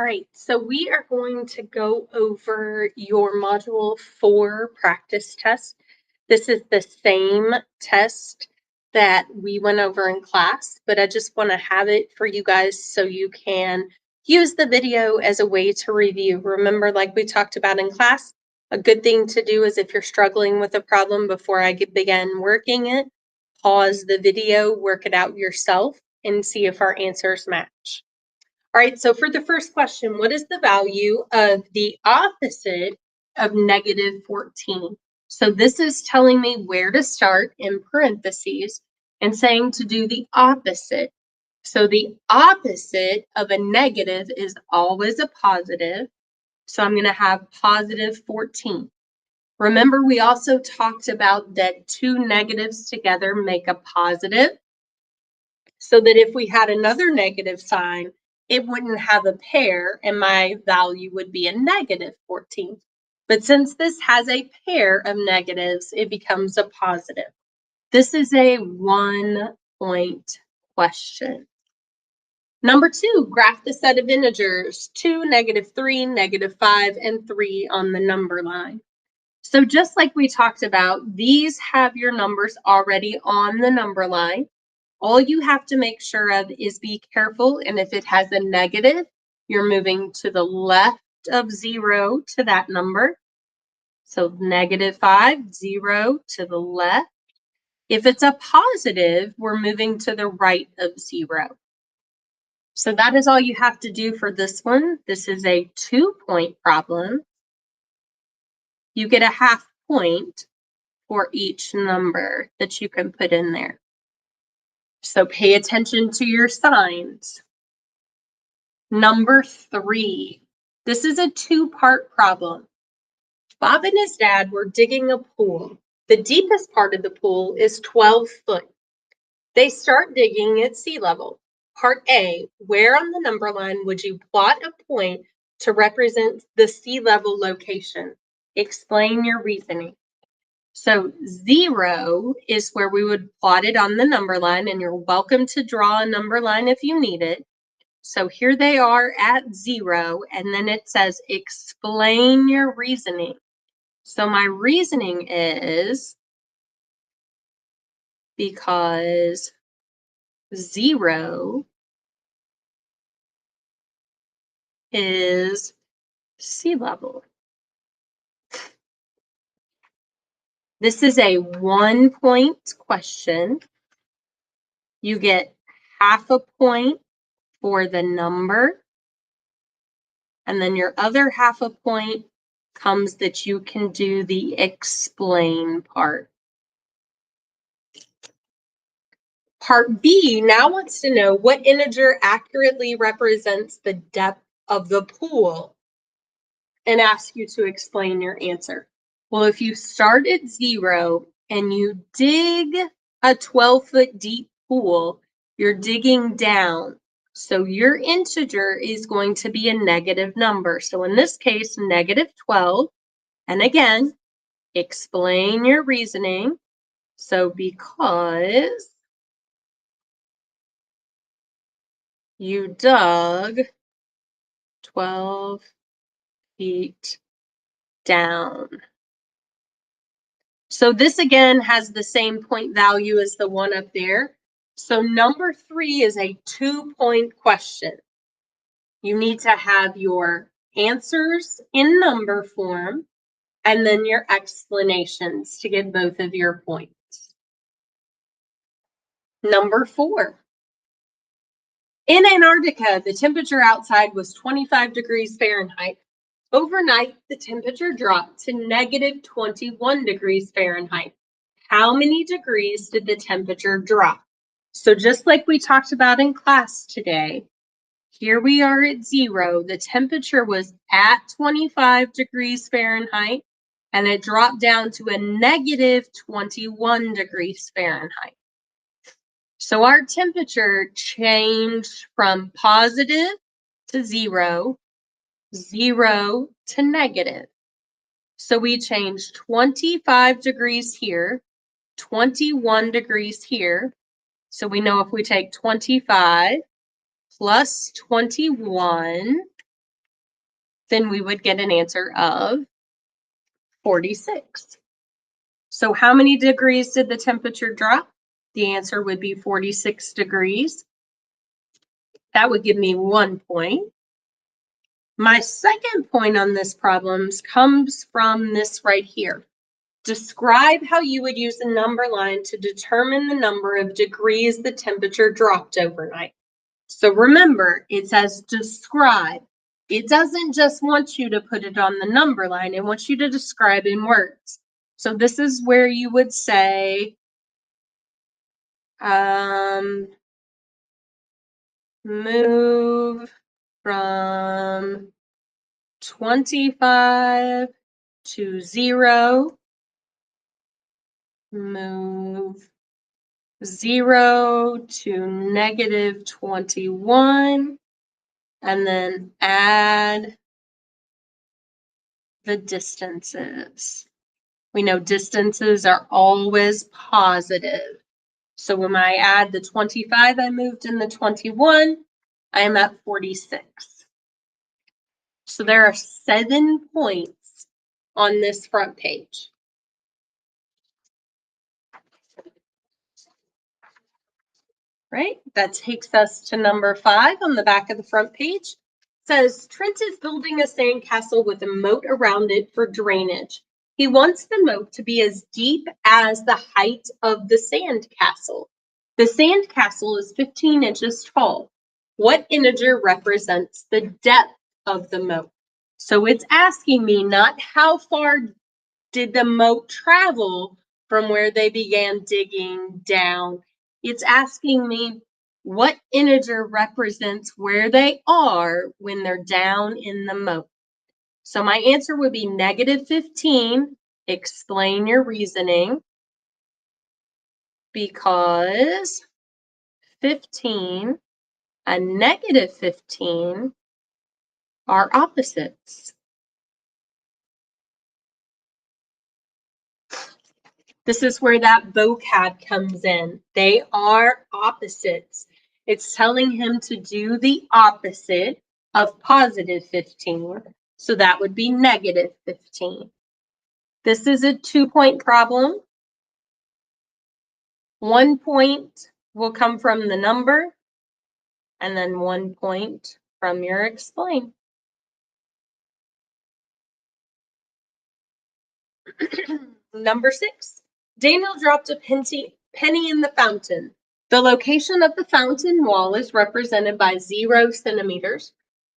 All right, so we are going to go over your Module 4 practice test. This is the same test that we went over in class, but I just want to have it for you guys so you can use the video as a way to review. Remember, like we talked about in class, a good thing to do is if you're struggling with a problem before I begin working it, pause the video, work it out yourself, and see if our answers match. All right, so for the first question, what is the value of the opposite of negative 14? So this is telling me where to start in parentheses and saying to do the opposite. So the opposite of a negative is always a positive. So I'm going to have positive 14. Remember, we also talked about that two negatives together make a positive. So that if we had another negative sign, it wouldn't have a pair and my value would be a negative 14. But since this has a pair of negatives, it becomes a positive. This is a 1-point question. Number 2, graph the set of integers 2, -3, -5, and 3 on the number line. So just like we talked about, these have your numbers already on the number line. All you have to make sure of is be careful, and if it has a negative, you're moving to the left of 0 to that number. So -5, 0 to the left. If it's a positive, we're moving to the right of 0. So that is all you have to do for this one. This is a 2-point problem. You get a half point for each number that you can put in there. So pay attention to your signs. Number 3, this is a 2-part problem. Bob and his dad were digging a pool. The deepest part of the pool is 12 foot. They start digging at sea level. Part A, where on the number line would you plot a point to represent the sea level location? Explain your reasoning. So 0 is where we would plot it on the number line, and you're welcome to draw a number line if you need it. So here they are at 0, and then it says explain your reasoning. So my reasoning is because 0 is sea level. This is a 1-point question. You get half a point for the number, and then your other half a point comes that you can do the explain part. Part B now wants to know what integer accurately represents the depth of the pool and asks you to explain your answer. Well, if you start at 0 and you dig a 12-foot deep pool, you're digging down. So your integer is going to be a negative number. So in this case, -12. And again, explain your reasoning. So because you dug 12 feet down. So this again has the same point value as the one up there. So number 3 is a 2-point question. You need to have your answers in number form and then your explanations to get both of your points. Number 4. In Antarctica, the temperature outside was 25 degrees Fahrenheit. Overnight, the temperature dropped to -21 degrees Fahrenheit. How many degrees did the temperature drop? So just like we talked about in class today, here we are at 0. The temperature was at 25 degrees Fahrenheit, and it dropped down to a -21 degrees Fahrenheit. So our temperature changed from positive to 0, 0 to negative. So we changed 25 degrees here, 21 degrees here. So we know if we take 25 plus 21, then we would get an answer of 46. So how many degrees did the temperature drop? The answer would be 46 degrees. That would give me 1 point. My second point on this problem comes from this right here. Describe how you would use a number line to determine the number of degrees the temperature dropped overnight. So remember, it says describe. It doesn't just want you to put it on the number line. It wants you to describe in words. So this is where you would say, move from 25 to 0, move 0 to negative 21, and then add the distances. We know distances are always positive. So when I add the 25, I moved in the 21, I am at 46. So there are 7 points on this front page. Right? That takes us to number 5 on the back of the front page. It says, Trent is building a sandcastle with a moat around it for drainage. He wants the moat to be as deep as the height of the sandcastle. The sandcastle is 15 inches tall. What integer represents the depth of the moat? So it's asking me not how far did the moat travel from where they began digging down. It's asking me what integer represents where they are when they're down in the moat. So my answer would be negative 15. Explain your reasoning. Because 15 and negative 15 are opposites. This is where that vocab comes in. They are opposites. It's telling him to do the opposite of positive 15. So that would be negative 15. This is a 2-point problem. 1 point will come from the number, and then 1 point from your explain. Number 6. Daniel dropped a penny in the fountain. The location of the fountain wall is represented by 0 centimeters.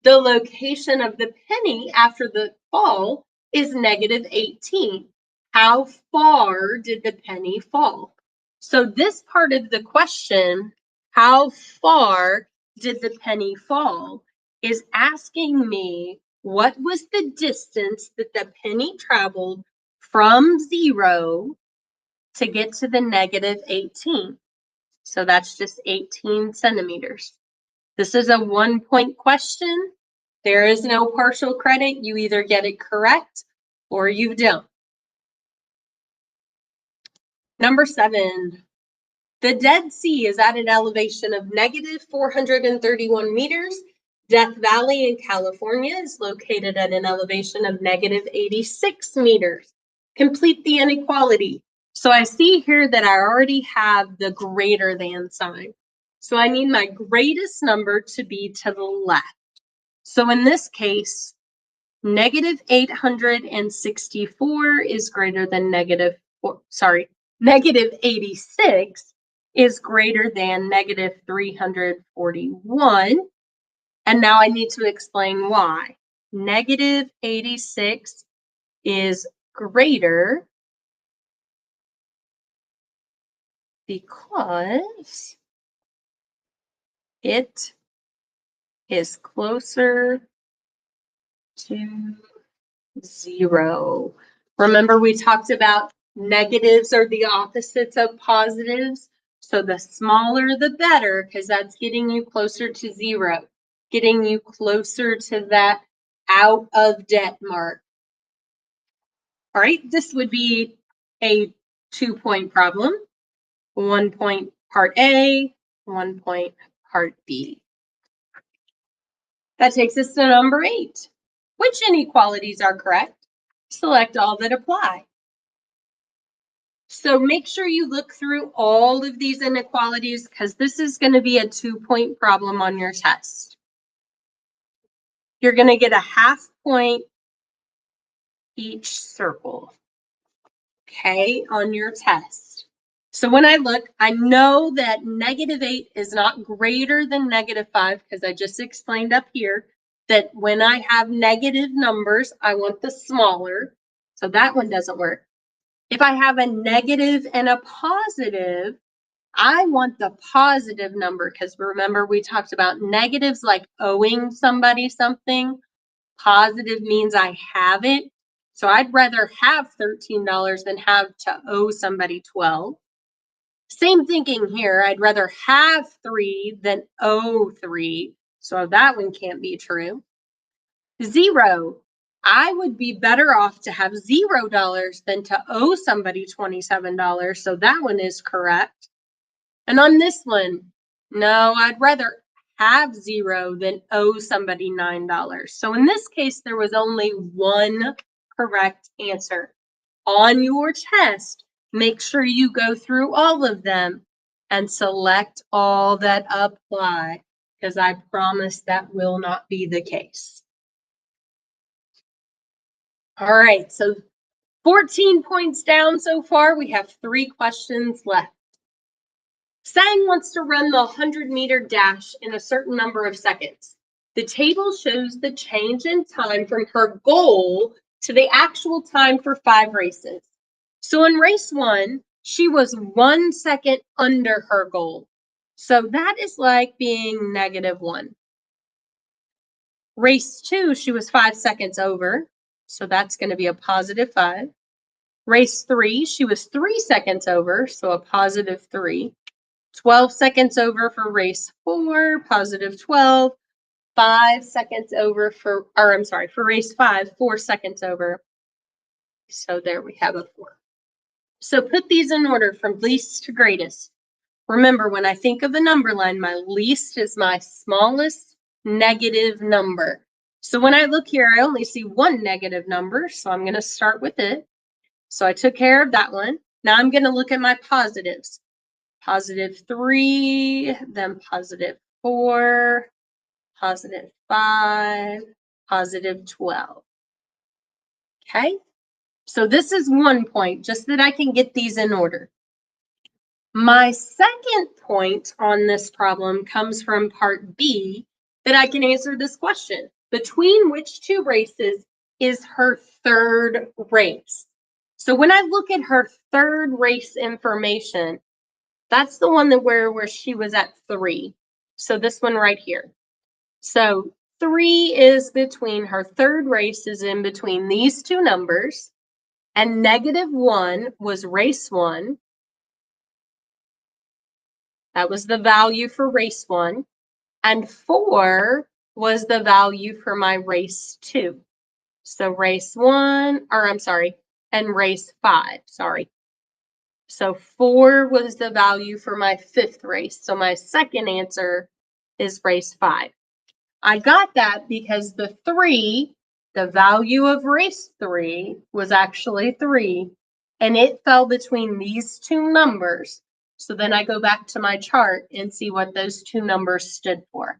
The location of the penny after the fall is negative 18. How far did the penny fall? So this part of the question, how far did the penny fall, is asking me what was the distance that the penny traveled from 0 to get to the negative 18. So that's just 18 centimeters. This is a 1-point question. There is no partial credit. You either get it correct or you don't. Number 7. The Dead Sea is at an elevation of negative 431 meters. Death Valley in California is located at an elevation of negative 86 meters. Complete the inequality. So I see here that I already have the greater than sign. So I need my greatest number to be to the left. So in this case, negative 864 is greater than negative 86 is greater than negative 341. And now I need to explain why. Negative 86 is greater because it is closer to 0. Remember, we talked about negatives are the opposites of positives. So the smaller, the better, because that's getting you closer to 0, getting you closer to that out of debt mark. All right, this would be a 2-point problem. 1 point part A, 1 point part B. That takes us to number 8. Which inequalities are correct? Select all that apply. So make sure you look through all of these inequalities because this is going to be a 2-point problem on your test. You're going to get a half point each circle, okay, on your test. So when I look, I know that -8 is not greater than -5 because I just explained up here that when I have negative numbers, I want the smaller. So that one doesn't work. If I have a negative and a positive, I want the positive number because remember we talked about negatives like owing somebody something. Positive means I have it. So I'd rather have $13 than have to owe somebody 12. Same thinking here. I'd rather have 3 than owe 3. So that one can't be true. 0. I would be better off to have $0 than to owe somebody $27. So that one is correct. And on this one, no, I'd rather have 0 than owe somebody $9. So in this case, there was only one correct answer. On your test, make sure you go through all of them and select all that apply, because I promise that will not be the case. All right, so 14 points down so far. We have 3 questions left. Sang wants to run the 100-meter dash in a certain number of seconds. The table shows the change in time from her goal to the actual time for 5 races. So in race 1, she was 1 second under her goal. So that is like being -1. Race 2, she was 5 seconds over. So that's going to be a +5. Race 3, she was 3 seconds over. So a +3. 12 seconds over for race 4, +12. 5 seconds over for race 5, 4 seconds over. So there we have a 4. So put these in order from least to greatest. Remember, when I think of a number line, my least is my smallest negative number. So when I look here, I only see one negative number, so I'm going to start with it. So I took care of that one. Now I'm going to look at my positives. +3, then +4, +5, +12. Okay, so this is 1 point, just that I can get these in order. My second point on this problem comes from part B, that I can answer this question. Between which 2 races is her 3rd race? So when I look at her 3rd race information, that's the one that where she was at 3. So this one right here. So 3 is between her 3rd race is in between these 2 numbers, and -1 was race 1. That was the value for race 1, and 4 was the value for my race 2. So race 1, and race 5, sorry. So 4 was the value for my 5th race. So my second answer is race 5. I got that because the 3, the value of race 3 was actually 3, and it fell between these 2 numbers. So then I go back to my chart and see what those 2 numbers stood for.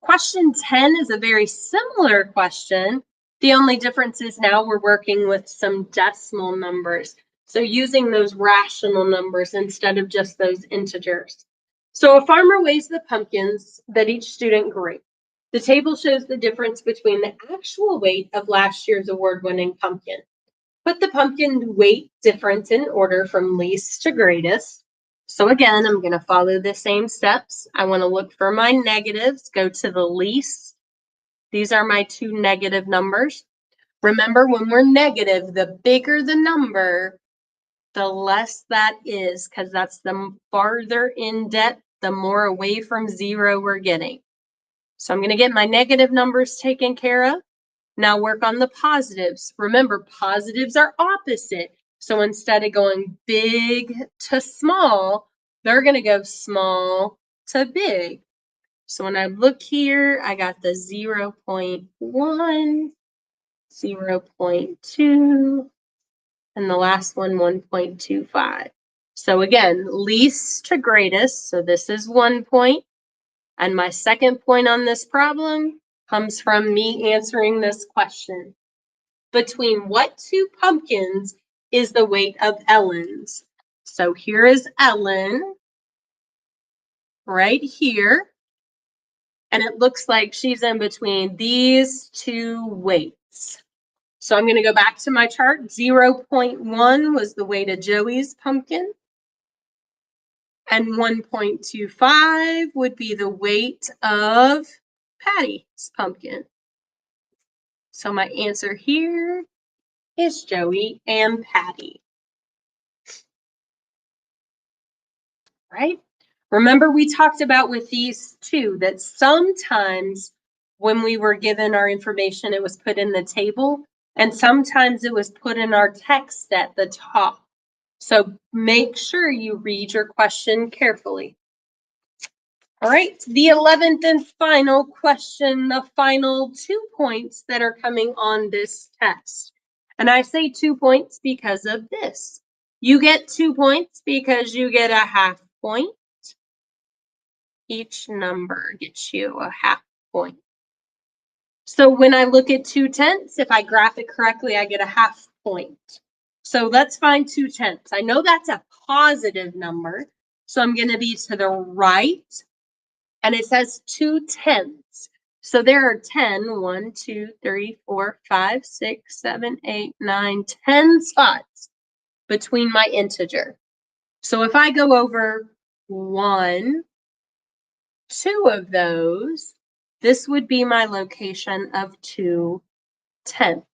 Question 10 is a very similar question. The only difference is now we're working with some decimal numbers. So using those rational numbers instead of just those integers. So a farmer weighs the pumpkins that each student grew. The table shows the difference between the actual weight of last year's award-winning pumpkin. Put the pumpkin weight difference in order from least to greatest. So again, I'm going to follow the same steps. I want to look for my negatives, go to the least. These are my 2 negative numbers. Remember, when we're negative, the bigger the number, the less that is, because that's the farther in debt, the more away from 0 we're getting. So I'm going to get my negative numbers taken care of. Now work on the positives. Remember, positives are opposite. So instead of going big to small, they're going to go small to big. So when I look here, I got the 0.1, 0.2, and the last one, 1.25. So again, least to greatest. So this is 1 point. And my second point on this problem comes from me answering this question. Between what two pumpkins is the weight of Ellen's? So here is Ellen right here. And it looks like she's in between these two weights. So I'm going to go back to my chart. 0.1 was the weight of Joey's pumpkin. And 1.25 would be the weight of Patty's pumpkin. So my answer here is Joey and Patty. Right? Remember, we talked about with these two that sometimes when we were given our information, it was put in the table, and sometimes it was put in our text at the top. So make sure you read your question carefully. All right, the 11th and final question, the final 2 points that are coming on this test. And I say 2 points because of this. You get 2 points because you get a half point. Each number gets you a half point. So when I look at 2/10, if I graph it correctly, I get a half point. So let's find 2/10. I know that's a positive number, so I'm going to be to the right. And it says 2/10. So there are 10, 1, 2, 3, 4, 5, 6, 7, 8, 9, 10 spots between my integer. So if I go over 1, 2 of those, this would be my location of 2/10.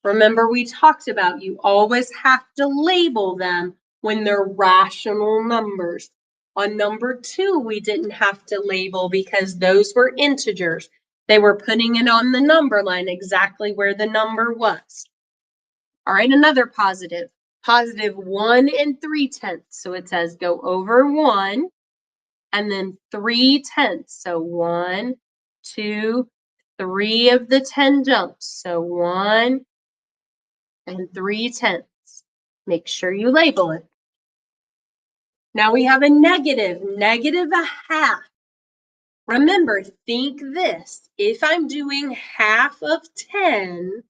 Remember, we talked about you always have to label them when they're rational numbers. On number 2, we didn't have to label because those were integers. They were putting it on the number line exactly where the number was. All right, another positive. Positive 1 3/10. So it says go over 1 and then 3/10. So 1, 2, 3 of the 10 jumps. So 1 and 3/10. Make sure you label it. Now we have a negative a half. Remember, think this. If I'm doing half of 10,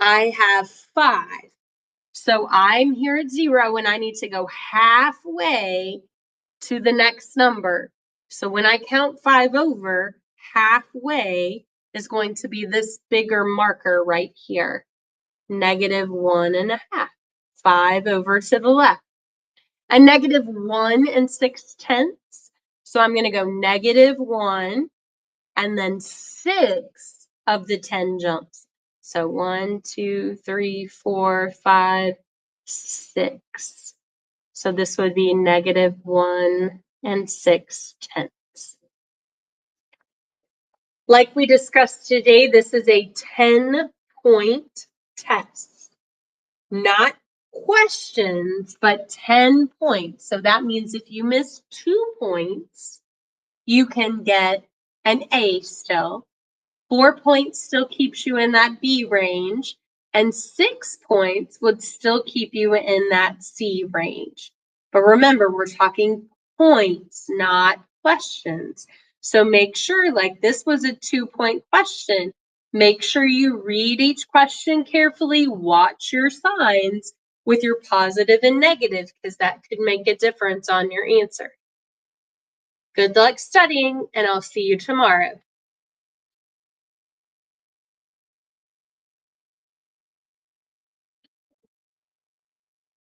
I have 5. So I'm here at 0 and I need to go halfway to the next number. So when I count 5 over, halfway is going to be this bigger marker right here. -1 1/2. 5 over to the left. And -1 6/10. So I'm going to go -1 and then 6 of the 10 jumps. So 1, 2, 3, 4, 5, 6. So this would be -1 6/10. Like we discussed today, this is a 10-point test. Not questions, but 10 points. So that means if you miss 2 points, you can get an A still. 4 points still keeps you in that B range, and 6 points would still keep you in that C range. But remember, we're talking points, not questions. So make sure, like this was a 2-point question, make sure you read each question carefully, watch your signs with your positive and negative, because that could make a difference on your answer. Good luck studying, and I'll see you tomorrow.